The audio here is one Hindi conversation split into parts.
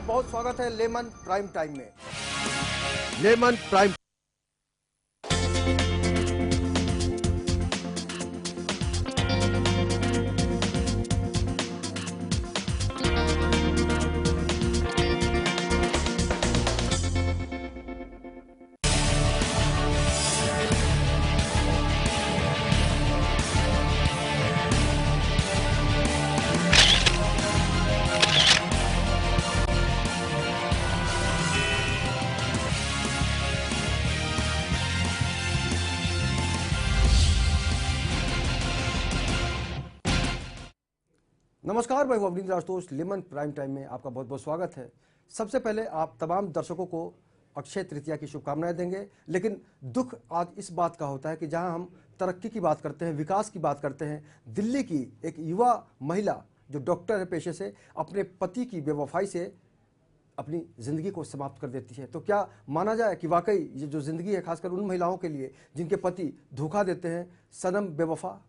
बहुत स्वागत है लेमन प्राइम टाइम में। लेमन प्राइम नमस्कार, मैं हूं Avanindra Ashutosh. Lemon prime time में आपका बहुत बहुत स्वागत है। सबसे पहले आप तमाम दर्शकों को अक्षय तृतीया की शुभकामनाएं देंगे, लेकिन दुख आज इस बात का होता है कि जहां हम तरक्की की बात करते हैं, विकास की बात करते हैं, दिल्ली की एक युवा महिला जो डॉक्टर है पेशे से, अपने पति की बेवफाई से अपनी ज़िंदगी को समाप्त कर देती है। तो क्या माना जाए कि वाकई ये जो ज़िंदगी है, खासकर उन महिलाओं के लिए जिनके पति धोखा देते हैं, सनम बेवफा।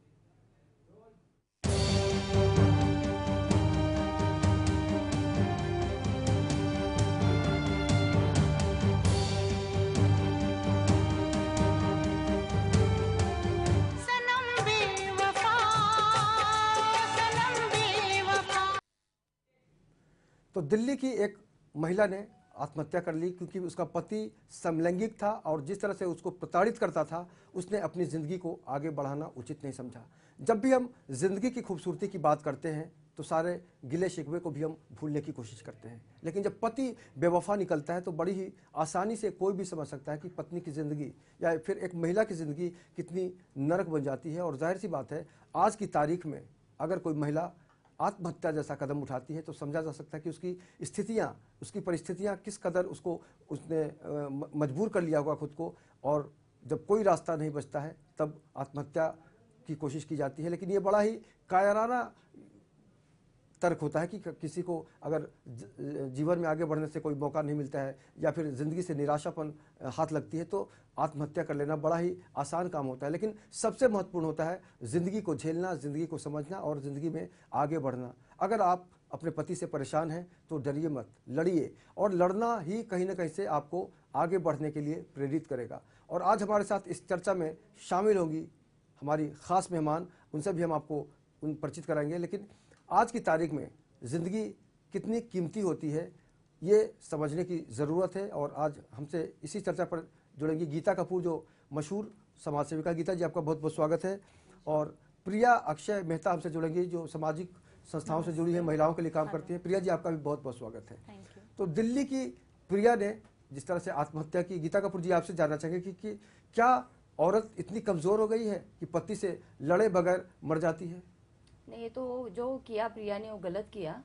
तो दिल्ली की एक महिला ने आत्महत्या कर ली क्योंकि उसका पति समलैंगिक था और जिस तरह से उसको प्रताड़ित करता था, उसने अपनी ज़िंदगी को आगे बढ़ाना उचित नहीं समझा। जब भी हम ज़िंदगी की खूबसूरती की बात करते हैं तो सारे गिले शिकवे को भी हम भूलने की कोशिश करते हैं, लेकिन जब पति बेवफा निकलता है तो बड़ी ही आसानी से कोई भी समझ सकता है कि पत्नी की ज़िंदगी या फिर एक महिला की ज़िंदगी कितनी नरक बन जाती है। और जाहिर सी बात है, आज की तारीख में अगर कोई महिला आत्महत्या जैसा कदम उठाती है तो समझा जा सकता है कि उसकी स्थितियाँ, उसकी परिस्थितियाँ किस कदर उसने मजबूर कर लिया होगा खुद को। और जब कोई रास्ता नहीं बचता है तब आत्महत्या की कोशिश की जाती है। लेकिन ये बड़ा ही कायराना तर्क होता है कि किसी को अगर जीवन में आगे बढ़ने से कोई मौका नहीं मिलता है या फिर ज़िंदगी से निराशापन हाथ लगती है तो आत्महत्या कर लेना बड़ा ही आसान काम होता है। लेकिन सबसे महत्वपूर्ण होता है ज़िंदगी को झेलना, ज़िंदगी को समझना और ज़िंदगी में आगे बढ़ना। अगर आप अपने पति से परेशान हैं तो डरिए मत, लड़िए, और लड़ना ही कहीं ना कहीं से आपको आगे बढ़ने के लिए प्रेरित करेगा। और आज हमारे साथ इस चर्चा में शामिल होंगी हमारी ख़ास मेहमान, उनसे भी हम आपको परिचित कराएंगे। लेकिन आज की तारीख में ज़िंदगी कितनी कीमती होती है ये समझने की ज़रूरत है। और आज हमसे इसी चर्चा पर जुड़ेंगी गीता कपूर, जो मशहूर समाज सेविका। गीता जी, आपका बहुत बहुत स्वागत है। और प्रिया अक्षय मेहता हमसे जुड़ेंगी, जो सामाजिक संस्थाओं से जुड़ी है, महिलाओं के लिए काम करती है। प्रिया जी, आपका भी बहुत बहुत स्वागत है। तो दिल्ली की प्रिया ने जिस तरह से आत्महत्या की, गीता कपूर जी आपसे जानना चाहेंगे कि क्या औरत इतनी कमज़ोर हो गई है कि पति से लड़े बगैर मर जाती है? नहीं, ये तो जो किया प्रिया ने वो गलत किया।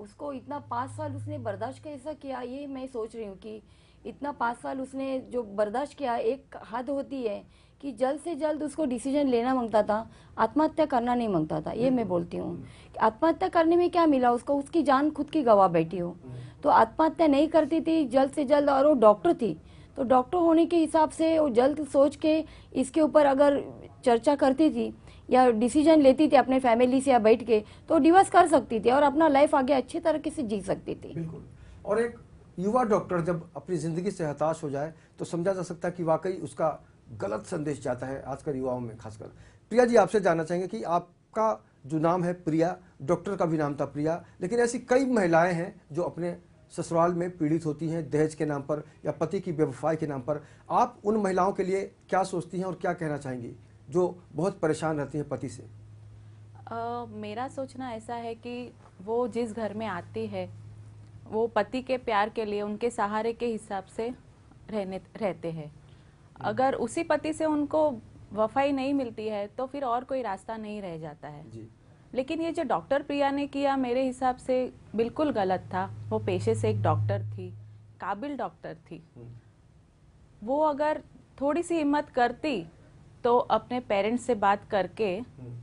उसको इतना 5 साल उसने बर्दाश्त कैसा किया, ये मैं सोच रही हूँ कि इतना 5 साल उसने जो बर्दाश्त किया, एक हद होती है कि जल्द से जल्द उसको डिसीजन लेना मांगता था, आत्महत्या करना नहीं मांगता था। ये मैं बोलती हूँ। आत्महत्या करने में क्या मिला उसको, उसकी जान खुद की गवा बैठी हो, तो आत्महत्या नहीं करती थी जल्द से जल्द। और वो डॉक्टर थी, तो डॉक्टर होने के हिसाब से वो जल्द सोच के इसके ऊपर अगर चर्चा करती थी या डिसीजन लेती थी अपने फैमिली से या बैठ के, तो डिवोर्स कर सकती थी और अपना लाइफ आगे अच्छी तरीके से जी सकती थी। बिल्कुल। और एक युवा डॉक्टर जब अपनी ज़िंदगी से हताश हो जाए तो समझा जा सकता है कि वाकई उसका गलत संदेश जाता है आजकल युवाओं में खासकर। प्रिया जी, आपसे जानना चाहेंगे कि आपका जो नाम है प्रिया, डॉक्टर का भी नाम था प्रिया, लेकिन ऐसी कई महिलाएं हैं जो अपने ससुराल में पीड़ित होती हैं दहेज के नाम पर या पति की बेवफाई के नाम पर। आप उन महिलाओं के लिए क्या सोचती हैं और क्या कहना चाहेंगी जो बहुत परेशान रहती हैं पति से? मेरा सोचना ऐसा है कि वो जिस घर में आती है वो पति के प्यार के लिए, उनके सहारे के हिसाब से रहते हैं। अगर उसी पति से उनको वफाई नहीं मिलती है तो फिर और कोई रास्ता नहीं रह जाता है जी। लेकिन ये जो डॉक्टर प्रिया ने किया मेरे हिसाब से बिल्कुल गलत था। वो पेशे से एक डॉक्टर थी, काबिल डॉक्टर थी। वो अगर थोड़ी सी हिम्मत करती तो अपने पेरेंट्स से बात करके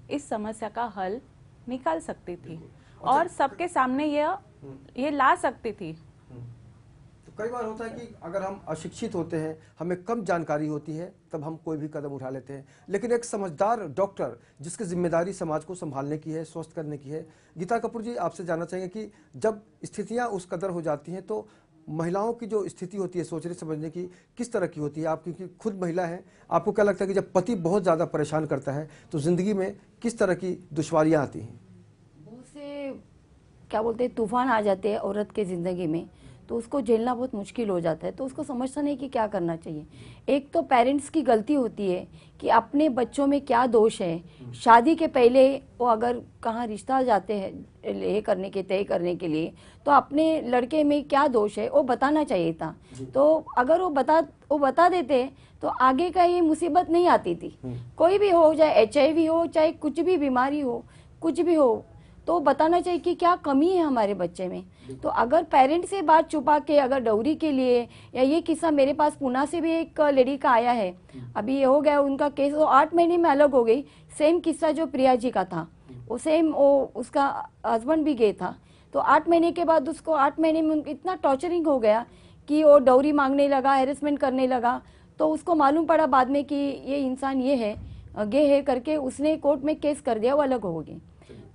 इस समस्या का हल निकाल सकती थी और सबके सामने ये ला सकती थी। तो कई बार होता है कि अगर हम अशिक्षित होते हैं, हमें कम जानकारी होती है, तब हम कोई भी कदम उठा लेते हैं, लेकिन एक समझदार डॉक्टर जिसकी जिम्मेदारी समाज को संभालने की है, स्वस्थ करने की है। गीता कपूर जी, आपसे जानना चाहेंगे कि जब स्थितियां उस कदर हो जाती हैं तो महिलाओं की जो स्थिति होती है सोचने समझने की किस तरह की होती है? आप क्योंकि खुद महिला हैं, आपको क्या लगता है कि जब पति बहुत ज़्यादा परेशान करता है तो ज़िंदगी में किस तरह की दुश्वारियाँ आती हैं? बहुत से क्या बोलते हैं तूफान आ जाते हैं औरत के ज़िंदगी में, तो उसको झेलना बहुत मुश्किल हो जाता है। तो उसको समझता नहीं कि क्या करना चाहिए। एक तो पेरेंट्स की गलती होती है कि अपने बच्चों में क्या दोष है, शादी के पहले वो अगर कहाँ रिश्ता जाते हैं ये करने के तय करने के लिए, तो अपने लड़के में क्या दोष है वो बताना चाहिए था। तो अगर वो बता देते तो आगे का ये मुसीबत नहीं आती थी। कोई भी हो, चाहे HIV हो, चाहे कुछ भी बीमारी हो, कुछ भी हो, तो बताना चाहिए कि क्या कमी है हमारे बच्चे में। तो अगर पेरेंट्स से बात छुपा के अगर डौरी के लिए, या ये किस्सा मेरे पास पुणे से भी एक लेडी का आया है, अभी ये हो गया उनका केस, वो 8 महीने में अलग हो गई। सेम किस्सा जो प्रिया जी का था, वो सेम वो उसका हस्बैंड भी गए था। तो 8 महीने के बाद उसको 8 महीने में इतना टॉर्चरिंग हो गया कि वो डौरी मांगने लगा, हेरेसमेंट करने लगा। तो उसको मालूम पड़ा बाद में कि ये इंसान ये है, गे है करके उसने कोर्ट में केस कर दिया, वो अलग हो गई।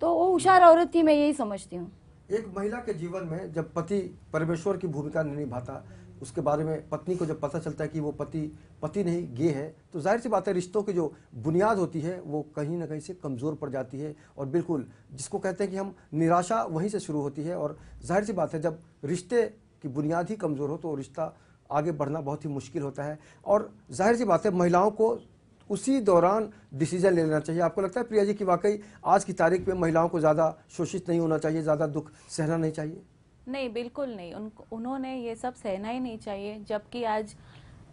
तो वो होशियार औरत थी, मैं यही समझती हूँ। एक महिला के जीवन में जब पति परमेश्वर की भूमिका नहीं निभाता, उसके बारे में पत्नी को जब पता चलता है कि वो पति नहीं गे है, तो जाहिर सी बात है रिश्तों की जो बुनियाद होती है वो कहीं ना कहीं से कमज़ोर पड़ जाती है। और बिल्कुल जिसको कहते हैं कि हम निराशा वहीं से शुरू होती है। और जाहिर सी बात है जब रिश्ते की बुनियाद ही कमज़ोर हो तो रिश्ता आगे बढ़ना बहुत ही मुश्किल होता है। और जाहिर सी बात है महिलाओं को उसी दौरान डिसीजन ले लेना चाहिए। आपको लगता है प्रिया जी कि वाकई आज की तारीख में महिलाओं को ज़्यादा शोषित नहीं होना चाहिए, ज़्यादा दुख सहना नहीं चाहिए? नहीं, बिल्कुल नहीं। उन्होंने ये सब सहना ही नहीं चाहिए। जबकि आज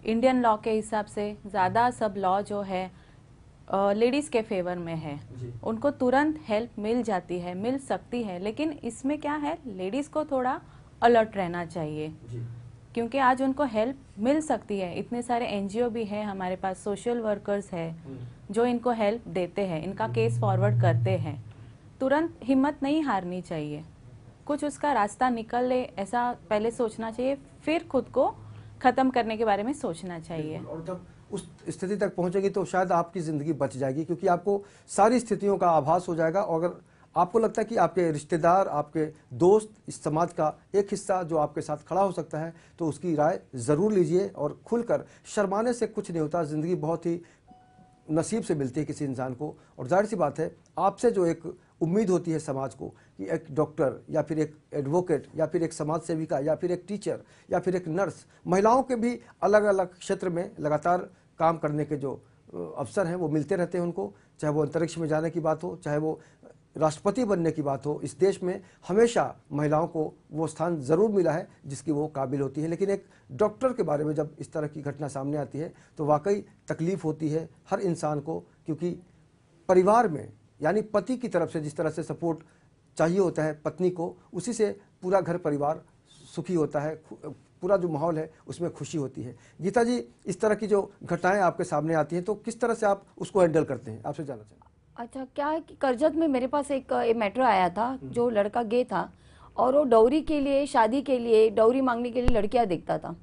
इंडियन लॉ के हिसाब से ज़्यादा सब लॉ जो है लेडीज़ के फेवर में है। उनको तुरंत हेल्प मिल जाती है, मिल सकती है। लेकिन इसमें क्या है, लेडीज़ को थोड़ा अलर्ट रहना चाहिए, क्योंकि आज उनको हेल्प मिल सकती है। इतने सारे NGO भी हैं हमारे पास, सोशल वर्कर्स है जो इनको हेल्प देते हैं, इनका केस फॉरवर्ड करते हैं। तुरंत हिम्मत नहीं हारनी चाहिए, कुछ उसका रास्ता निकल ले ऐसा पहले सोचना चाहिए, फिर खुद को ख़त्म करने के बारे में सोचना चाहिए। और जब उस स्थिति तक पहुंचेगी तो शायद आपकी ज़िंदगी बच जाएगी, क्योंकि आपको सारी स्थितियों का आभास हो जाएगा। और अगर आपको लगता है कि आपके रिश्तेदार, आपके दोस्त, इस समाज का एक हिस्सा जो आपके साथ खड़ा हो सकता है, तो उसकी राय ज़रूर लीजिए और खुलकर। शर्माने से कुछ नहीं होता, ज़िंदगी बहुत ही नसीब से मिलती है किसी इंसान को। और जाहिर सी बात है आपसे जो एक उम्मीद होती है समाज को कि एक डॉक्टर या फिर एक एडवोकेट या फिर एक समाज सेविका या फिर एक टीचर या फिर एक नर्स, महिलाओं के भी अलग अलग क्षेत्र में लगातार काम करने के जो अवसर हैं वो मिलते रहते हैं उनको। चाहे वो अंतरिक्ष में जाने की बात हो, चाहे वो राष्ट्रपति बनने की बात हो, इस देश में हमेशा महिलाओं को वो स्थान ज़रूर मिला है जिसकी वो काबिल होती है। लेकिन एक डॉक्टर के बारे में जब इस तरह की घटना सामने आती है तो वाकई तकलीफ़ होती है हर इंसान को, क्योंकि परिवार में यानी पति की तरफ से जिस तरह से सपोर्ट चाहिए होता है पत्नी को, उसी से पूरा घर परिवार सुखी होता है, पूरा जो माहौल है उसमें खुशी होती है। गीता जी, इस तरह की जो घटनाएं आपके सामने आती हैं तो किस तरह से आप उसको हैंडल करते हैं, आपसे जानना चाहिए। अच्छा, क्या है कि करजत में मेरे पास एक मैटर आया था, जो लड़का गे था और वो डौरी के लिए, शादी के लिए, डौरी मांगने के लिए लड़कियां देखता था।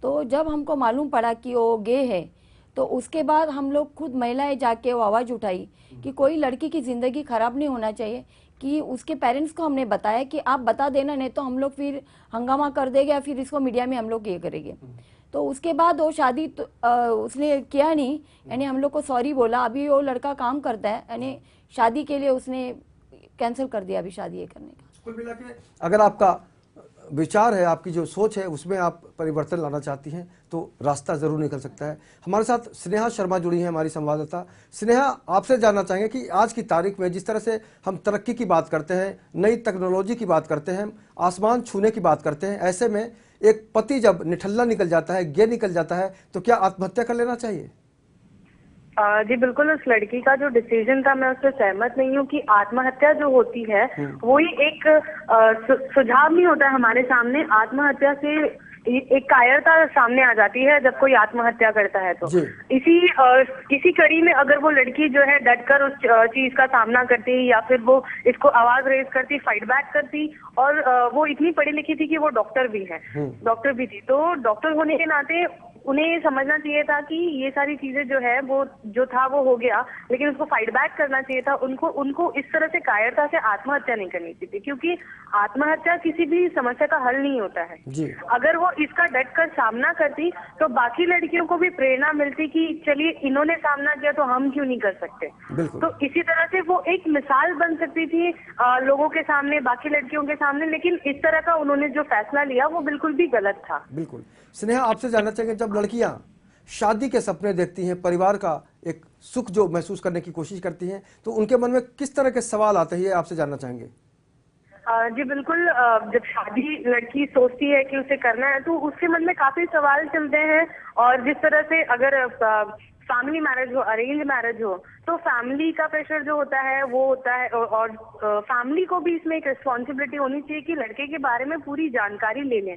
तो जब हमको मालूम पड़ा कि वो गे है, तो उसके बाद हम लोग खुद महिलाएं जाके वो आवाज़ उठाई कि कोई लड़की की ज़िंदगी ख़राब नहीं होना चाहिए। कि उसके पेरेंट्स को हमने बताया कि आप बता देना, नहीं तो हम लोग फिर हंगामा कर देंगे या फिर इसको मीडिया में हम लोग ये करेंगे। तो उसके बाद वो शादी तो, उसने किया नहीं, यानी हम लोग को सॉरी बोला। अभी वो लड़का काम करता है, यानी शादी के लिए उसने कैंसिल कर दिया अभी शादी ये करने का। कुल मिला के अगर आपका विचार है, आपकी जो सोच है उसमें आप परिवर्तन लाना चाहती हैं तो रास्ता ज़रूर निकल सकता है। हमारे साथ स्नेहा शर्मा जुड़ी हैं, हमारी संवाददाता। स्नेहा, आपसे जानना चाहेंगे कि आज की तारीख में जिस तरह से हम तरक्की की बात करते हैं, नई टेक्नोलॉजी की बात करते हैं, आसमान छूने की बात करते हैं, ऐसे में एक पति जब निठल्ला निकल जाता है, गे निकल जाता है, तो क्या आत्महत्या कर लेना चाहिए? जी बिल्कुल, उस लड़की का जो डिसीजन था मैं उससे सहमत नहीं हूँ कि आत्महत्या जो होती है वो ही एक सुझाव नहीं होता है हमारे सामने। आत्महत्या से एक कायरता सामने आ जाती है जब कोई आत्महत्या करता है। तो जी। इसी कड़ी में अगर वो लड़की जो है डटकर उस चीज का सामना करती या फिर वो इसको आवाज रेज करती, फाइट बैक करती, और वो इतनी पढ़ी लिखी थी कि वो डॉक्टर भी है, डॉक्टर भी थी, तो डॉक्टर होने के नाते उन्हें ये समझना चाहिए था कि ये सारी चीजें जो है वो जो था वो हो गया, लेकिन उसको फाइट बैक करना चाहिए था। उनको इस तरह से कायरता से आत्महत्या नहीं करनी चाहिए, क्योंकि आत्महत्या किसी भी समस्या का हल नहीं होता है। जी। अगर वो इसका डट कर सामना करती तो बाकी लड़कियों को भी प्रेरणा मिलती कि चलिए इन्होंने सामना किया तो हम क्यों नहीं कर सकते। बिल्कुल। तो इसी तरह से वो एक मिसाल बन सकती थी लोगों के सामने, बाकी लड़कियों के सामने, लेकिन इस तरह का उन्होंने जो फैसला लिया वो बिल्कुल भी गलत था। बिल्कुल। स्नेहा, आपसे जानना चाहेंगे, जब लड़कियां शादी के सपने देखती हैं, परिवार का एक सुख जो महसूस करने की कोशिश करती हैं, तो उनके मन में किस तरह के सवाल आते हैं, ये आपसे जानना चाहेंगे। जी बिल्कुल। जब शादी लड़की सोचती है कि उसे करना है तो उसके मन में काफी सवाल चलते हैं, और जिस तरह से अगर फैमिली मैरिज हो, अरेंज मैरिज हो, तो फैमिली का प्रेशर जो होता है वो होता है, और फैमिली को भी इसमें एक रिस्पॉन्सिबिलिटी होनी चाहिए कि लड़के के बारे में पूरी जानकारी ले लें,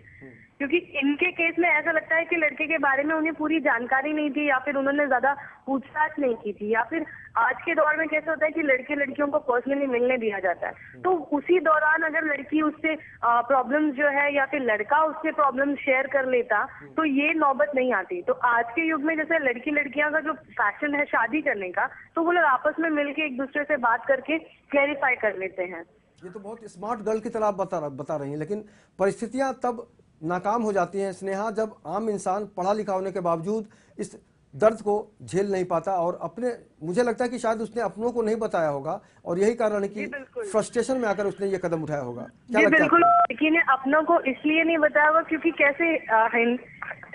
क्योंकि इनके केस में ऐसा लगता है कि लड़के के बारे में उन्हें पूरी जानकारी नहीं थी, या फिर उन्होंने ज्यादा पूछताछ नहीं की थी, या फिर आज के दौर में कैसे होता है कि लड़के लड़कियों को पर्सनली मिलने दिया जाता है, तो उसी दौरान अगर लड़की उससे प्रॉब्लम जो है या फिर लड़का उससे प्रॉब्लम शेयर कर लेता तो ये नौबत नहीं आती। तो आज के युग में जैसे लड़की लड़कियां का जो फैशन है शादी करने का, तो वो लोग आपस में मिलके एक दूसरे से बात करके क्लैरिफाई कर लेते हैं। ये तो बहुत स्मार्ट गर्ल की तरह आप बता रही हैं, लेकिन परिस्थितियां तब नाकाम हो जाती हैं स्नेहा, जब आम इंसान पढ़ा लिखा होने के बावजूद इस दर्द को झेल नहीं पाता, और अपने, मुझे लगता है कि शायद उसने अपनों को नहीं बताया होगा, और यही कारण है कि फ्रस्ट्रेशन में आकर उसने ये कदम उठाया होगा। क्या लगता है? बिल्कुल, लड़की ने अपनों को इसलिए नहीं बताया होगा क्योंकि कैसे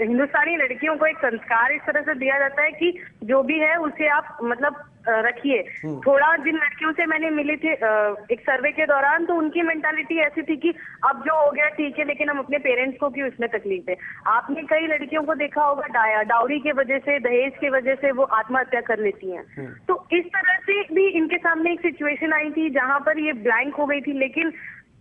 हिंदुस्तानी लड़कियों को एक संस्कार इस तरह से दिया जाता है कि जो भी है उसे आप मतलब रखिए। थोड़ा जिन लड़कियों से मैंने मिली थी एक सर्वे के दौरान, तो उनकी मेंटालिटी ऐसी थी कि अब जो हो गया ठीक है, लेकिन हम अपने पेरेंट्स को क्यों इसमें तकलीफ है। आपने कई लड़कियों को देखा होगा डाउरी के वजह से, दहेज के वजह से वो आत्महत्या कर लेती हैं। तो इस तरह से भी इनके सामने एक सिचुएशन आई थी जहां पर ये ब्लैंक हो गई थी, लेकिन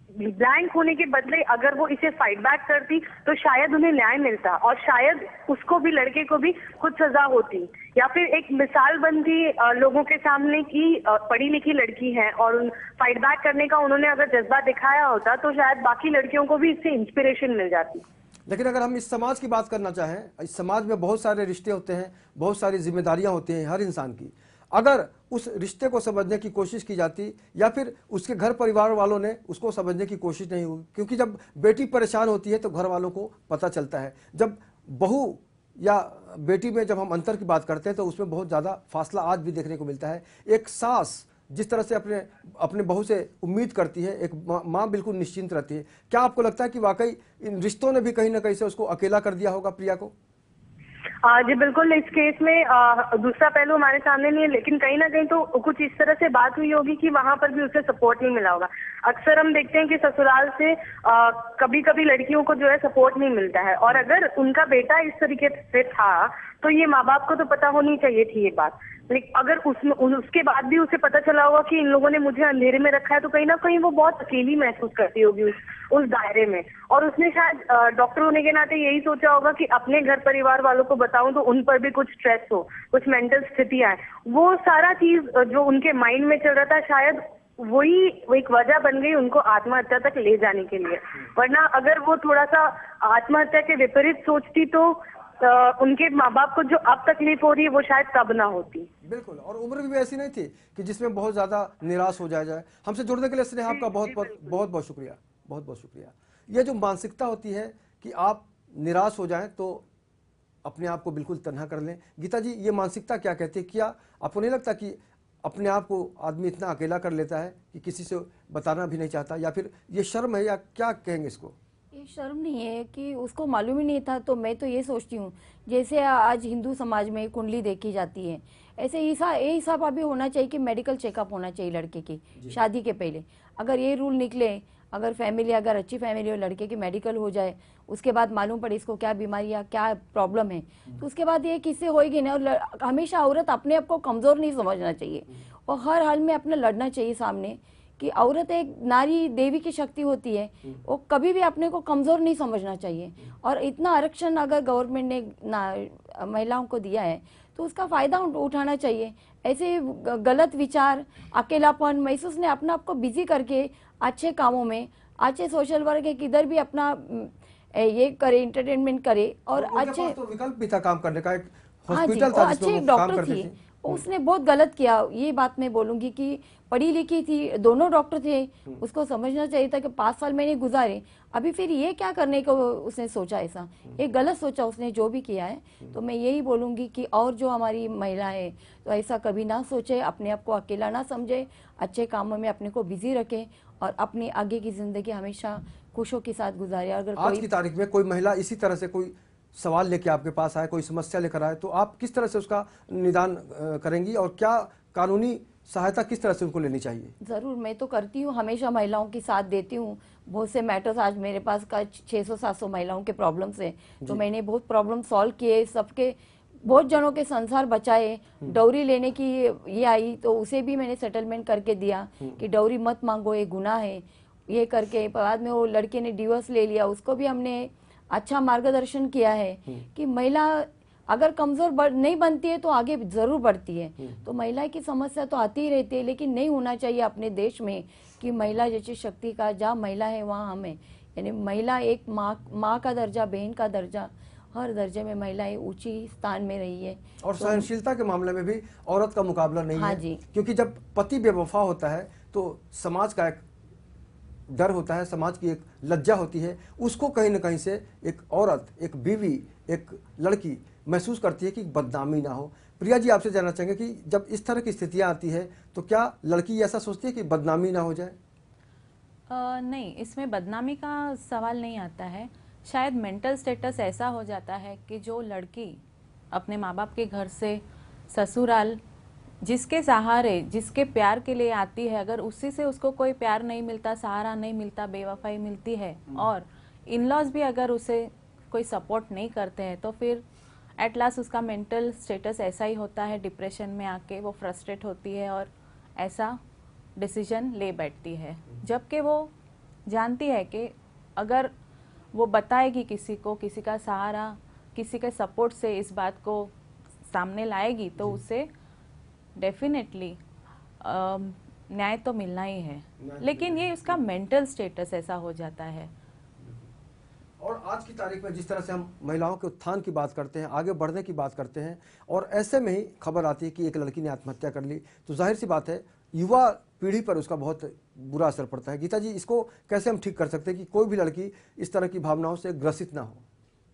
ब्लैंक होने के बदले अगर वो इसे फाइट बैक करती तो शायद उन्हें न्याय मिलता, और शायद उसको भी, लड़के को भी कुछ सजा होती, या फिर एक मिसाल बनती लोगों के सामने की पढ़ी लिखी लड़की है, और फाइट बैक करने का उन्होंने अगर जज्बा दिखाया होता तो शायद बाकी लड़कियों को भी इससे इंस्पिरेशन मिल जाती। लेकिन अगर हम इस समाज की बात करना चाहें, इस समाज में बहुत सारे रिश्ते होते हैं, बहुत सारी जिम्मेदारियां होती हैं हर इंसान की। अगर उस रिश्ते को समझने की कोशिश की जाती, या फिर उसके घर परिवार वालों ने उसको समझने की कोशिश नहीं हुई, क्योंकि जब बेटी परेशान होती है तो घर वालों को पता चलता है। जब बहू या बेटी में जब हम अंतर की बात करते हैं तो उसमें बहुत ज़्यादा फासला आज भी देखने को मिलता है। एक सास जिस तरह से अपने बहू से उम्मीद करती है, एक माँ बिल्कुल निश्चिंत रहती है। क्या आपको लगता है कि वाकई इन रिश्तों ने भी कहीं ना कहीं से उसको अकेला कर दिया होगा, प्रिया को? जी बिल्कुल। इस केस में दूसरा पहलू हमारे सामने नहीं है, लेकिन कहीं ना कहीं तो कुछ इस तरह से बात हुई होगी कि वहां पर भी उसे सपोर्ट नहीं मिला होगा। अक्सर हम देखते हैं कि ससुराल से कभी कभी लड़कियों को जो है सपोर्ट नहीं मिलता है, और अगर उनका बेटा इस तरीके से था तो ये माँ बाप को तो पता होनी चाहिए थी ये बात। लेकिन अगर उसके बाद भी उसे पता चला होगा कि इन लोगों ने मुझे अंधेरे में रखा है, तो कहीं ना कहीं वो बहुत अकेली महसूस करती होगी उस दायरे में, और उसने शायद डॉक्टर होने के नाते यही सोचा होगा कि अपने घर परिवार वालों को बताऊं तो उन पर भी कुछ स्ट्रेस हो, कुछ मेंटल स्थितियां हैं। वो सारा चीज जो उनके माइंड में चल रहा था, शायद वही एक वजह बन गई उनको आत्महत्या तक ले जाने के लिए। वरना अगर वो थोड़ा सा आत्महत्या के विपरीत सोचती तो उनके माँ बाप को जो अब तकलीफ हो रही है वो शायद तब ना होती। बिल्कुल, और उम्र भी ऐसी नहीं थी कि जिसमें बहुत ज्यादा निराश हो जाए। हमसे जुड़ने के लिए स्नेहा आपका बहुत शुक्रिया, बहुत शुक्रिया। ये जो मानसिकता होती है कि आप निराश हो जाएं तो अपने आप को बिल्कुल तन्हा कर लें, गीता जी ये मानसिकता क्या कहती है? क्या आपको नहीं लगता कि अपने आप को आदमी इतना अकेला कर लेता है कि किसी से बताना भी नहीं चाहता, या फिर ये शर्म है, या क्या कहेंगे इसको? ये शर्म नहीं है कि उसको मालूम ही नहीं था। तो मैं तो ये सोचती हूँ, जैसे आज हिंदू समाज में कुंडली देखी जाती है, ऐसे ये हिसाब अभी होना चाहिए कि मेडिकल चेकअप होना चाहिए लड़के की शादी के पहले। अगर ये रूल निकले, अगर फैमिली, अगर अच्छी फैमिली हो, लड़के की मेडिकल हो जाए, उसके बाद मालूम पड़े इसको क्या बीमारी या क्या प्रॉब्लम है, तो उसके बाद ये किससे होएगी ना। और हमेशा औरत अपने आप को कमजोर नहीं समझना चाहिए, और हर हाल में अपना लड़ना चाहिए सामने कि औरत एक नारी देवी की शक्ति होती है, वो कभी भी अपने को कमज़ोर नहीं समझना चाहिए। और इतना आरक्षण अगर गवर्नमेंट ने महिलाओं को दिया है तो उसका फ़ायदा उठाना चाहिए। ऐसे गलत विचार, अकेलापन महसूस ने अपने आप को बिजी करके अच्छे कामों में, अच्छे सोशल वर्क है किधर भी अपना ये करे, इंटरटेनमेंट करे। और उनके अच्छे पास तो विकल्प भी था काम करने का, एक हाँ जी, हॉस्पिटल वो था अच्छे जिसमें एक वो काम डॉक्टर करती थी। थी। उसने बहुत गलत किया, ये बात मैं बोलूंगी कि पढ़ी लिखी थी, दोनों डॉक्टर थे, उसको समझना चाहिए था कि 5 साल मैंने गुजारे, अभी फिर ये क्या करने को उसने सोचा, ऐसा ये गलत सोचा उसने जो भी किया है। तो मैं यही बोलूंगी कि और जो हमारी महिला है तो ऐसा कभी ना सोचे, अपने आप को अकेला ना समझे, अच्छे कामों में अपने को बिजी रखे और अपनी आगे की जिंदगी हमेशा खुशियों के साथ गुजारे। अगर आज कोई की तारीख में कोई महिला इसी तरह से कोई सवाल लेके आपके पास आए, कोई समस्या लेकर आए, तो आप किस तरह से उसका निदान करेंगी और क्या कानूनी सहायता किस तरह से उनको लेनी चाहिए? ज़रूर, मैं तो करती हूँ, हमेशा महिलाओं की साथ देती हूँ। बहुत से मैटर्स आज मेरे पास का 600-700 महिलाओं के प्रॉब्लम्स हैं, तो मैंने बहुत प्रॉब्लम सॉल्व किए, सबके बहुत जनों के संसार बचाए। डौरी लेने की ये आई तो उसे भी मैंने सेटलमेंट करके दिया कि डौरी मत मांगो, ये गुनाह है, ये करके। बाद में वो लड़के ने डिवोर्स ले लिया, उसको भी हमने अच्छा मार्गदर्शन किया है कि महिला अगर कमजोर नहीं बनती है तो आगे जरूर बढ़ती है। तो महिला की समस्या तो आती ही रहती है, लेकिन नहीं होना चाहिए अपने देश में कि महिला जैसी शक्ति का, जहाँ महिला है वहाँ हम है। यानी महिला एक माँ का दर्जा, बहन का दर्जा, हर दर्जे में महिलाएं ऊंची स्थान में रही है। और सहनशीलता के मामले में भी औरत का मुकाबला नहीं हाँ है जी। क्योंकि जब पति बेवफा होता है तो समाज का एक डर होता है, समाज की एक लज्जा होती है, उसको कहीं ना कहीं से एक औरत, एक बीवी, एक लड़की महसूस करती है कि बदनामी ना हो। प्रिया जी, आपसे जानना चाहेंगे कि जब इस तरह की स्थितियां आती है तो क्या लड़की ऐसा सोचती है कि बदनामी ना हो जाए? नहीं, इसमें बदनामी का सवाल नहीं आता है। शायद मेंटल स्टेटस ऐसा हो जाता है कि जो लड़की अपने माँ बाप के घर से ससुराल जिसके सहारे, जिसके प्यार के लिए आती है, अगर उसी से उसको कोई प्यार नहीं मिलता, सहारा नहीं मिलता, बेवफाई मिलती है और इन लॉज भी अगर उसे कोई सपोर्ट नहीं करते हैं, तो फिर एट लास्ट उसका मेंटल स्टेटस ऐसा ही होता है, डिप्रेशन में आके वो फ्रस्ट्रेट होती है और ऐसा डिसीजन ले बैठती है। जबकि वो जानती है कि अगर वो बताएगी किसी को, किसी का सहारा, किसी के सपोर्ट से इस बात को सामने लाएगी तो उसे डेफिनेटली न्याय तो मिलना ही है। लेकिन ये उसका मेंटल स्टेटस ऐसा हो जाता है। और आज की तारीख में जिस तरह से हम महिलाओं के उत्थान की बात करते हैं, आगे बढ़ने की बात करते हैं, और ऐसे में ही खबर आती है कि एक लड़की ने आत्महत्या कर ली, तो जाहिर सी बात है युवा पीढ़ी पर उसका बहुत बुरा असर पड़ता है। गीता जी, इसको कैसे हम ठीक कर सकते हैं कि कोई भी लड़की इस तरह की भावनाओं से ग्रसित ना हो?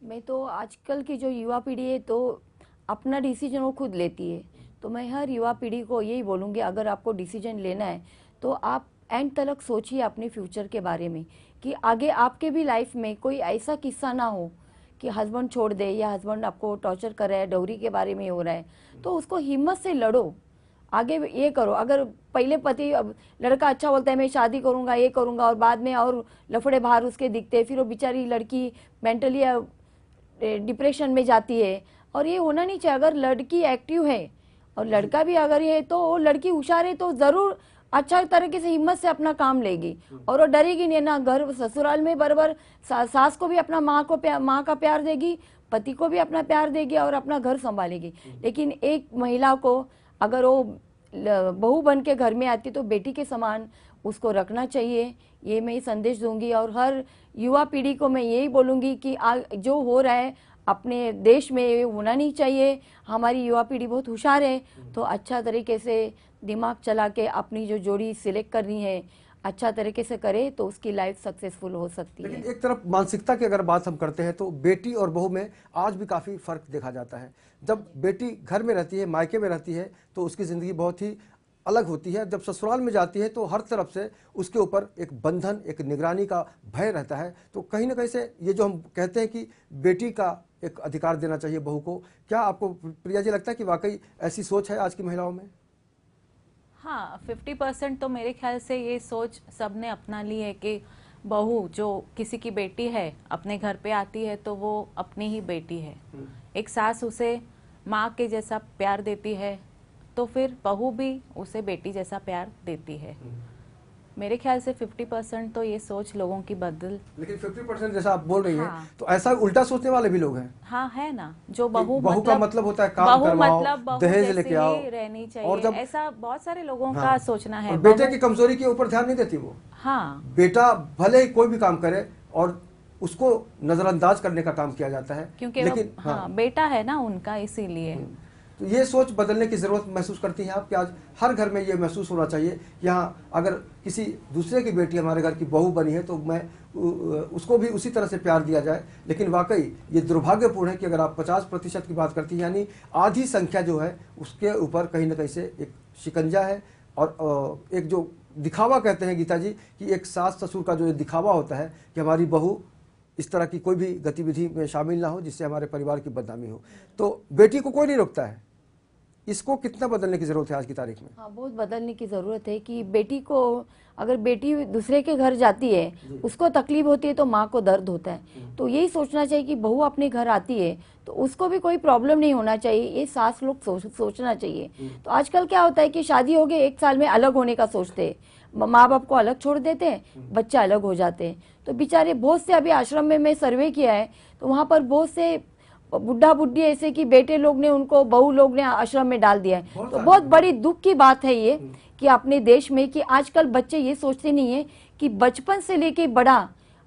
मैं तो आजकल की जो युवा पीढ़ी है तो अपना डिसीजन वो खुद लेती है, तो मैं हर युवा पीढ़ी को यही बोलूँगी, अगर आपको डिसीजन लेना है तो आप एंड तक सोचिए अपने फ्यूचर के बारे में कि आगे आपके भी लाइफ में कोई ऐसा किस्सा ना हो कि हस्बैंड छोड़ दे या हस्बैंड आपको टॉर्चर कर रहा है, डौरी के बारे में हो रहा है, तो उसको हिम्मत से लड़ो, आगे ये करो। अगर पहले पति, अब लड़का अच्छा बोलता है मैं शादी करूंगा, ये करूंगा, और बाद में और लफड़े बाहर उसके दिखते, फिर वो बेचारी लड़की मेंटली डिप्रेशन में जाती है, और ये होना नहीं चाहिए। अगर लड़की एक्टिव है और लड़का भी अगर ये, तो लड़की होशियार है तो जरूर अच्छा तरीके से हिम्मत से अपना काम लेगी और वो डरेगी नहीं ना। घर ससुराल में बराबर सास को भी अपना माँ का प्यार देगी, पति को भी अपना प्यार देगी और अपना घर संभालेगी। लेकिन एक महिला को अगर वो बहू बन के घर में आती तो बेटी के समान उसको रखना चाहिए, ये मैं संदेश दूंगी। और हर युवा पीढ़ी को मैं यही बोलूँगी कि जो हो रहा है अपने देश में होना नहीं चाहिए। हमारी युवा पीढ़ी बहुत होशियार है, तो अच्छा तरीके से दिमाग चला के अपनी जो जोड़ी सिलेक्ट करनी है अच्छा तरीके से करे तो उसकी लाइफ सक्सेसफुल हो सकती है। लेकिन एक तरफ मानसिकता की अगर बात हम करते हैं तो बेटी और बहू में आज भी काफ़ी फर्क देखा जाता है। जब बेटी घर में रहती है, मायके में रहती है, तो उसकी ज़िंदगी बहुत ही अलग होती है। जब ससुराल में जाती है तो हर तरफ से उसके ऊपर एक बंधन, एक निगरानी का भय रहता है। तो कहीं ना कहीं से ये जो हम कहते हैं कि बेटी का एक अधिकार देना चाहिए बहू को, क्या आपको प्रिया जी लगता है कि वाकई ऐसी सोच है आज की महिलाओं में? हाँ, 50% तो मेरे ख्याल से ये सोच सबने अपना ली है कि बहू जो किसी की बेटी है अपने घर पे आती है तो वो अपनी ही बेटी है। एक सास उसे माँ के जैसा प्यार देती है तो फिर बहू भी उसे बेटी जैसा प्यार देती है। मेरे ख्याल से 50% तो ये सोच लोगों की बदल। लेकिन 50% जैसा आप बोल रही हैं, हाँ। तो ऐसा उल्टा सोचने वाले भी लोग हैं। हाँ है ना, जो बहू का मतलब होता है काम करवाओ, बहू दहेज जैसी लेके आओ, ही रहनी और चाहिए, जब ऐसा बहुत सारे लोगों हाँ, का सोचना है। और बेटे की कमजोरी के ऊपर ध्यान नहीं देती वो। हाँ बेटा भले ही कोई भी काम करे और उसको नजरअंदाज करने का काम किया जाता है, क्योंकि लेकिन हाँ बेटा है ना उनका, इसीलिए। तो ये सोच बदलने की जरूरत महसूस करती हैं आप कि आज हर घर में ये महसूस होना चाहिए, यहाँ अगर किसी दूसरे की बेटी हमारे घर की बहू बनी है तो मैं उसको भी उसी तरह से प्यार दिया जाए। लेकिन वाकई ये दुर्भाग्यपूर्ण है कि अगर आप 50% की बात करती हैं, यानी आधी संख्या जो है उसके ऊपर कहीं ना कहीं से एक शिकंजा है। और एक जो दिखावा कहते हैं गीता जी कि एक सास ससुर का जो ये दिखावा होता है कि हमारी बहू इस तरह की कोई भी गतिविधि में शामिल ना हो जिससे हमारे परिवार की बदनामी हो, तो बेटी को कोई नहीं रोकता है। इसको कितना बदलने की जरूरत है आज की तारीख में? हाँ, बहुत बदलने की ज़रूरत है कि बेटी को, अगर बेटी दूसरे के घर जाती है उसको तकलीफ होती है तो माँ को दर्द होता है। तो यही सोचना चाहिए कि बहू अपने घर आती है तो उसको भी कोई प्रॉब्लम नहीं होना चाहिए, ये सास लोग सोचना चाहिए। तो आजकल क्या होता है कि शादी हो गई 1 साल में अलग होने का सोचते हैं, माँ बाप को अलग छोड़ देते हैं, बच्चा अलग हो जाते हैं। तो बेचारे बहुत से, अभी आश्रम में मैं सर्वे किया है तो वहाँ पर बहुत से बुढ़ा बुढ़ी ऐसे कि बेटे लोग ने उनको, बहू लोग ने आश्रम में डाल दिया है। तो बहुत बड़ी दुख की बात है ये कि अपने देश में कि आजकल बच्चे ये सोचते नहीं है कि बचपन से लेके बड़ा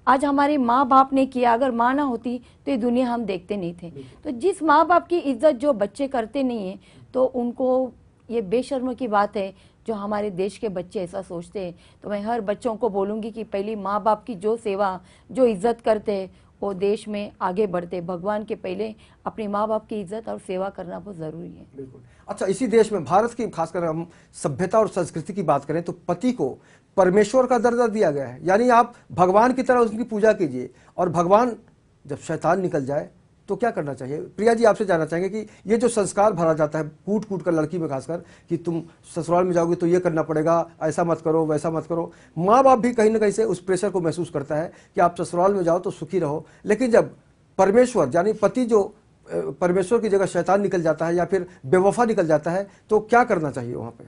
आज हमारे माँ बाप ने किया, अगर माँ ना होती तो ये दुनिया हम देखते नहीं थे। तो जिस माँ बाप की इज्जत जो बच्चे करते नहीं है तो उनको ये बेशर्म की बात है जो हमारे देश के बच्चे ऐसा सोचते हैं। तो मैं हर बच्चों को बोलूँगी कि पहली माँ बाप की जो सेवा, जो इज्जत करते हैं वो देश में आगे बढ़ते। भगवान के पहले अपने माँ बाप की इज्जत और सेवा करना बहुत ज़रूरी है। बिल्कुल। अच्छा, इसी देश में भारत की खासकर हम सभ्यता और संस्कृति की बात करें तो पति को परमेश्वर का दर्जा दिया गया है, यानी आप भगवान की तरह उसकी पूजा कीजिए। और भगवान जब शैतान निकल जाए तो क्या करना चाहिए? प्रिया जी, आपसे जानना चाहेंगे कि ये जो संस्कार भरा जाता है कूट कूट कर लड़की में खासकर कि तुम ससुराल में जाओगे तो ये करना पड़ेगा, ऐसा मत करो, वैसा मत करो, माँ बाप भी कहीं ना कहीं से उस प्रेशर को महसूस करता है कि आप ससुराल में जाओ तो सुखी रहो। लेकिन जब परमेश्वर यानी पति जो परमेश्वर की जगह शैतान निकल जाता है या फिर बेवफा निकल जाता है तो क्या करना चाहिए वहाँ पे?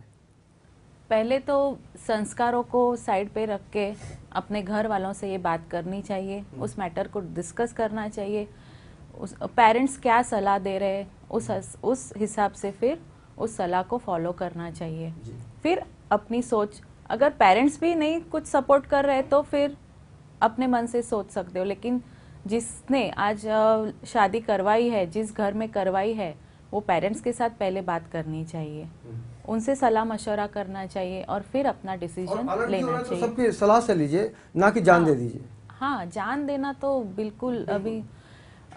पहले तो संस्कारों को साइड पे रख के अपने घर वालों से ये बात करनी चाहिए, उस मैटर को डिस्कस करना चाहिए। उस पेरेंट्स क्या सलाह दे रहे हैं उस हिसाब से फिर उस सलाह को फॉलो करना चाहिए। फिर अपनी सोच, अगर पेरेंट्स भी नहीं कुछ सपोर्ट कर रहे तो फिर अपने मन से सोच सकते हो। लेकिन जिसने आज शादी करवाई है, जिस घर में करवाई है, वो पेरेंट्स के साथ पहले बात करनी चाहिए, उनसे सलाह मशवरा करना चाहिए और फिर अपना डिसीजन लेना चाहिए। सबकी सलाह से लीजिए, ना कि जान दे दीजिए। हाँ, जान देना तो बिल्कुल अभी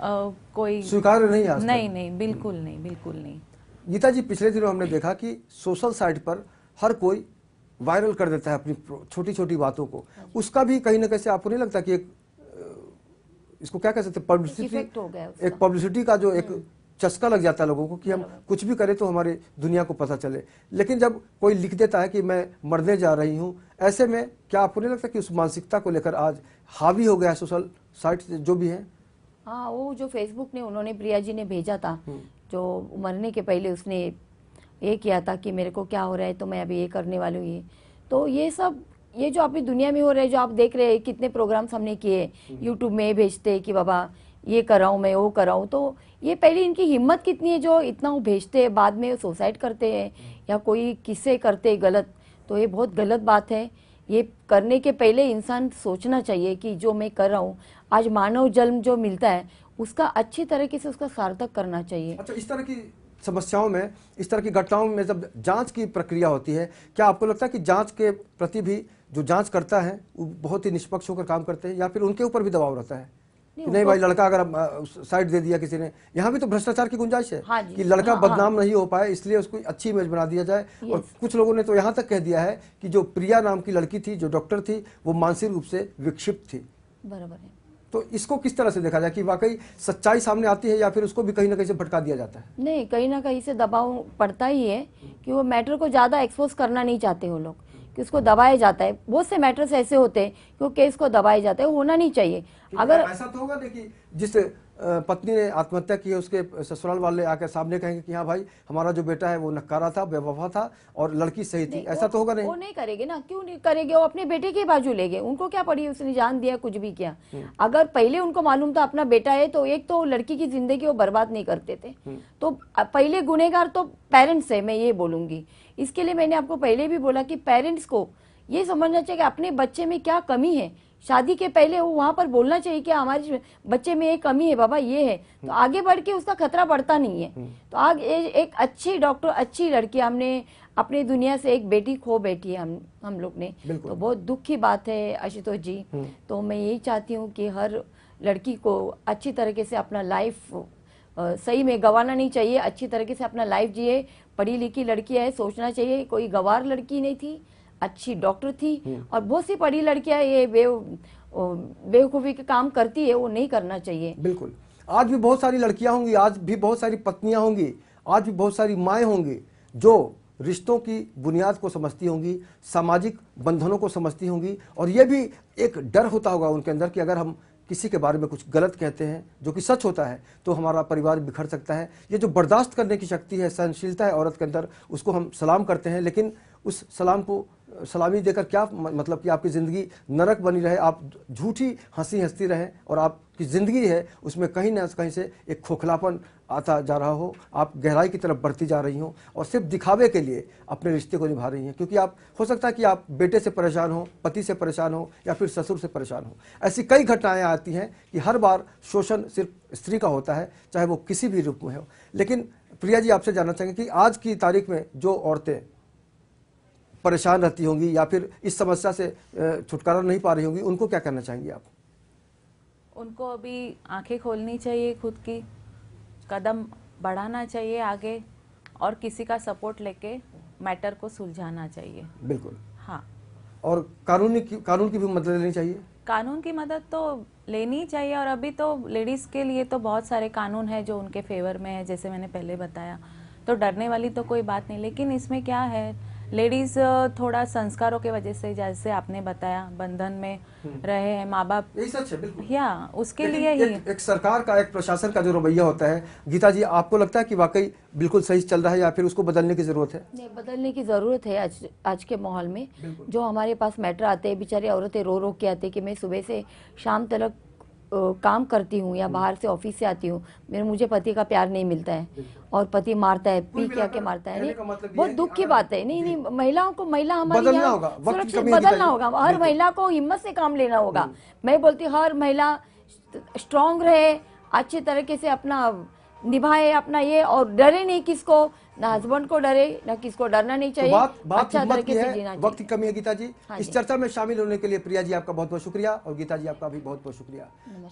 कोई स्वीकार्य नहीं है। नहीं, बिल्कुल नहीं, बिल्कुल नहीं। गीता जी, पिछले दिनों हमने देखा कि सोशल साइट पर हर कोई वायरल कर देता है अपनी छोटी छोटी बातों को। उसका भी कहीं ना कहीं से आपको नहीं लगता कि एक इसको क्या कह सकते हैं, पब्लिसिटी, एक पब्लिसिटी का जो एक चस्का लग जाता है लोगों को कि हम कुछ भी करें तो हमारी दुनिया को पता चले। लेकिन जब कोई लिख देता है कि मैं मरने जा रही हूँ, ऐसे में क्या आपको नहीं लगता कि उस मानसिकता को लेकर आज हावी हो गया है सोशल साइट जो भी है? हाँ, वो जो फेसबुक ने, उन्होंने, प्रिया जी ने भेजा था, जो मरने के पहले उसने ये किया था कि मेरे को क्या हो रहा है तो मैं अभी ये करने वाली हूँ। ये तो ये सब, ये जो अपनी दुनिया में हो रहा है, जो आप देख रहे हैं, कितने प्रोग्राम्स हमने किए यूट्यूब में भेजते हैं कि बाबा ये कर रहा हूँ, मैं वो कर रहा हूँ। तो ये पहले इनकी हिम्मत कितनी है जो इतना वो भेजते हैं, बाद में सुसाइड करते हैं या कोई किस्से करते हैं गलत। तो ये बहुत गलत बात है। ये करने के पहले इंसान सोचना चाहिए कि जो मैं कर रहा हूँ, आज मानव जन्म जो मिलता है उसका अच्छी तरीके से उसका सार्थक करना चाहिए। अच्छा, इस तरह की समस्याओं में, इस तरह की घटनाओं में जब जांच की प्रक्रिया होती है, क्या आपको लगता है कि जांच के प्रति भी जो जांच करता है वो बहुत ही निष्पक्ष होकर काम करते हैं या फिर उनके ऊपर भी दबाव रहता है कि नहीं भाई, लड़का अगर साइड दे दिया किसी ने, यहाँ भी तो भ्रष्टाचार की गुंजाइश है। हाँ कि लड़का बदनाम नहीं हो पाए इसलिए उसको अच्छी इमेज बना दिया जाए। और कुछ लोगों ने तो यहाँ तक कह दिया है कि जो प्रिया नाम की लड़की थी, जो डॉक्टर थी, वो मानसिक रूप से विक्षिप्त थी। बराबर है। तो इसको किस तरह से देखा जाए कि वाकई सच्चाई सामने आती है या फिर उसको भी कहीं ना कहीं से भटका दिया जाता है? नहीं, कहीं ना कहीं से दबाव पड़ता ही है कि वो मैटर को ज़्यादा एक्सपोज करना नहीं चाहते वो लोग, कि उसको दबाया जाता है। बहुत से मैटर्स ऐसे होते हैं कि वो केस को दबाया जाता है, वो होना नहीं चाहिए। अगर ऐसा तो होगा नहीं कि जिस पत्नी ने आत्महत्या की है, उसके ससुराल वाले आकर सामने कहेंगे कि हाँ भाई हमारा जो बेटा है वो नकारा था, बेवफा था और लड़की सही थी, ऐसा तो होगा नहीं। वो नहीं करेंगे ना, क्यों नहीं करेंगे? वो अपने बेटे की बाजू लेंगे, उनको क्या पड़ी, उसने जान दिया, कुछ भी किया। अगर पहले उनको मालूम था अपना बेटा है तो एक तो लड़की की जिंदगी वो बर्बाद नहीं करते थे। तो पहले गुनहगार तो पेरेंट्स है, मैं ये बोलूंगी। इसके लिए मैंने आपको पहले भी बोला कि पेरेंट्स को ये समझना चाहिए कि अपने बच्चे में क्या कमी है। शादी के पहले वो वहां पर बोलना चाहिए कि हमारे बच्चे में ये कमी है बाबा, ये है, तो आगे बढ़ के उसका खतरा बढ़ता नहीं है। तो आगे एक अच्छी डॉक्टर, अच्छी लड़की, हमने अपनी दुनिया से एक बेटी खो बैठी है हम लोग ने, तो बहुत दुख की बात है आशुतोष जी। तो मैं यही चाहती हूँ कि हर लड़की को अच्छी तरीके से अपना लाइफ सही में गंवाना नहीं चाहिए, अच्छी तरीके से अपना लाइफ जिए। पढ़ी लिखी लड़की है, सोचना चाहिए, कोई गंवार लड़की नहीं थी, अच्छी डॉक्टर थी। और बहुत सी पढ़ी लड़कियां ये बेवकूफ़ी के काम करती है, वो नहीं करना चाहिए। बिल्कुल, आज भी बहुत सारी लड़कियां होंगी, आज भी बहुत सारी पत्नियां होंगी, आज भी बहुत सारी माएँ होंगी जो रिश्तों की बुनियाद को समझती होंगी, सामाजिक बंधनों को समझती होंगी, और ये भी एक डर होता होगा उनके अंदर कि अगर हम किसी के बारे में कुछ गलत कहते हैं जो कि सच होता है तो हमारा परिवार बिखर सकता है। ये जो बर्दाश्त करने की शक्ति है, सहनशीलता है औरत के अंदर, उसको हम सलाम करते हैं। लेकिन उस सलाम को सलामी देकर क्या मतलब कि आपकी ज़िंदगी नरक बनी रहे, आप झूठी हंसी हंसती रहें और आपकी ज़िंदगी है उसमें कहीं ना कहीं से एक खोखलापन आता जा रहा हो, आप गहराई की तरफ बढ़ती जा रही हो और सिर्फ दिखावे के लिए अपने रिश्ते को निभा रही हैं। क्योंकि आप हो सकता है कि आप बेटे से परेशान हो, पति से परेशान हो या फिर ससुर से परेशान हो। ऐसी कई घटनाएं आती हैं कि हर बार शोषण सिर्फ स्त्री का होता है, चाहे वो किसी भी रूप में हो। लेकिन प्रिया जी, आपसे जानना चाहेंगे कि आज की तारीख में जो औरतें परेशान रहती होंगी या फिर इस समस्या से छुटकारा नहीं पा रही होंगी, उनको क्या करना चाहेंगी आप? उनको अभी आंखें खोलनी चाहिए, खुद की कदम बढ़ाना चाहिए आगे और किसी का सपोर्ट लेके मैटर को सुलझाना चाहिए। बिल्कुल, हाँ। और कानून की भी मदद लेनी चाहिए। कानून की मदद तो लेनी चाहिए, और अभी तो लेडीज के लिए तो बहुत सारे कानून है जो उनके फेवर में है, जैसे मैंने पहले बताया। तो डरने वाली तो कोई बात नहीं, लेकिन इसमें क्या है, लेडीज थोड़ा संस्कारों के वजह से, जैसे आपने बताया, बंधन में रहे हैं माँ बाप, यही सच है। बिल्कुल, या उसके लिए ही एक सरकार का, एक प्रशासन का जो रवैया होता है, गीता जी आपको लगता है कि वाकई बिल्कुल सही चल रहा है या फिर उसको बदलने की जरूरत है? नहीं, बदलने की जरूरत है। आज के माहौल में जो हमारे पास मैटर आते हैं, बेचारी औरतें रो रो के आते हैं कि मैं सुबह से शाम तक काम करती हूँ या बाहर से ऑफिस से आती हूँ, मुझे पति का प्यार नहीं मिलता है और पति मारता है, पी के आके मारता है। नहीं, बहुत दुख की बात है। नहीं, महिलाओं को, महिला हमारी यहाँ सुरक्षित बदलना होगा। हर महिला को हिम्मत से काम लेना होगा। मैं बोलती हूँ हर महिला स्ट्रांग रहे, अच्छे तरीके से अपना निभाए अपना ये, और डरे नहीं किसको, ना हस्बैंड को डरे, ना किसको डरना नहीं चाहिए। तो बात अच्छा तरीके से जीना चाहिए। वक्त की कमी है गीता जी। हाँ इस जी। चर्चा में शामिल होने के लिए प्रिया जी आपका बहुत बहुत शुक्रिया, और गीता जी आपका भी बहुत बहुत शुक्रिया।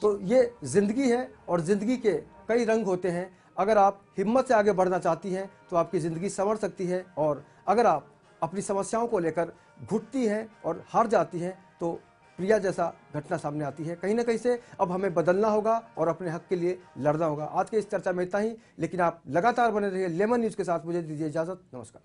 तो ये जिंदगी है और जिंदगी के कई रंग होते हैं। अगर आप हिम्मत से आगे बढ़ना चाहती हैं तो आपकी ज़िंदगी संवर सकती है, और अगर आप अपनी समस्याओं को लेकर घुटती हैं और हार जाती हैं तो प्रिया जैसा घटना सामने आती है। कहीं ना कहीं से अब हमें बदलना होगा और अपने हक के लिए लड़ना होगा। आज के इस चर्चा में इतना ही, लेकिन आप लगातार बने रहिए लेमन न्यूज़ के साथ। मुझे दीजिए इजाज़त, नमस्कार।